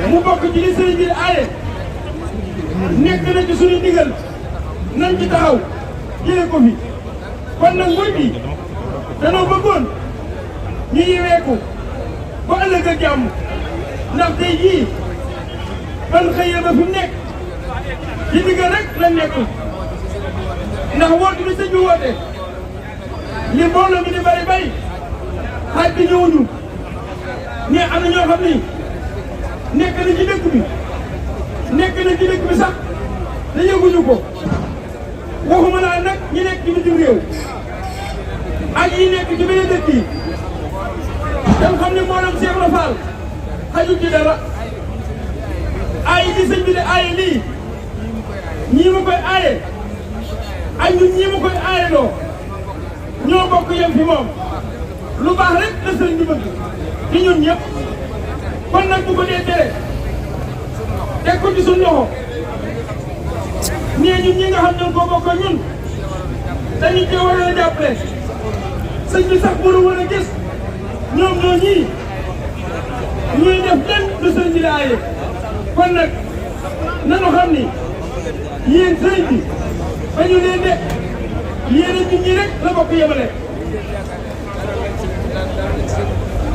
mu bokk ci li sëriñ bi aaye nekk na ci suñu ndigal nañ ci taxaw jëlee ko fi kon nag murid yi danoo bëggoon ñu yeweeku ba ëllëg ak jàmm ndax tey jii ban xëyee ba fi mu nekk ci ndigal rek la nekkul ndax woote bi sëñ bi woote li mbooloo mi di bari bari xaaj bi ñëwuñu mais am na ñoo xam ni nekk na ci dëkk bi sax te yëguñu ko waxuma laa nag ñi nekk ci bitim réew ak yi nekk ci beneen dëkk yi dem xam ne mbooloom Cheikh Ibra Fall xajul ci dara aaye li sëñ bi de aaye lii ñii ma koy aaye ak ñun ñii ma koy aaye loo ñoo bokk yem fi moom lu baax rek la sëñ bi bëgg ci ñun ñëpp kon nag bu ko dee tere teg ko ci suñu loxo nee ñun ñi nga xam ne koo bokk ak ñun dañu cee war a jàppale sëñ bi sax mënu war a gis ñoom ñoo ñii ñuy def lenn lu sëñ bi la aaye kon nag nanu xam ni yéen sëñ bi ba ñu leen de yéen a ñun ñi rek la bokk yemale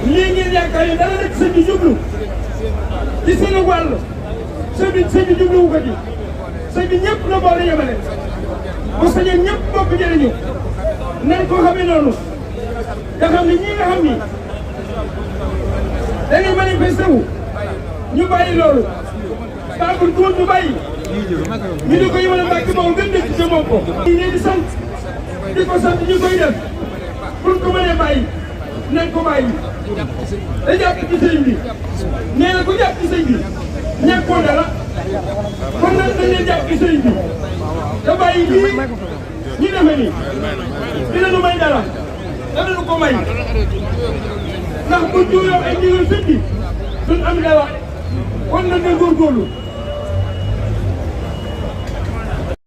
lii ngeen yaakaar yi dara rek sëñ bi jublu ci seen wàll sëñ bi jubluwu ko ci sëñ bi ñëpp la boole yemale bu sañoon ñëpp bokk jëriñu nañ ko xamee noonu nga xam ne ñii nga xam ni dañuy manifesté wu ñu bàyyi loolu baaxul tuut ñu bàyyi ñu di ko yemale Mbàkke boobu gën dëkk ci moom ko ñu leen di sant di ko sant ñu koy def pour ko mënee bàyyi nañ ko bàyyi da jàpp ci sëñ bi nee na ku jàpp ci sëñ bi ñàkkoo dara kon nag dañ leen jàpp ci sëñ bi da bàyyi lii ñu defe ni dina nu may dara dana nu ko may ndax bu juuyoo ay ndigal sëñ bi duñ am dara kon nag nga góorgóorlu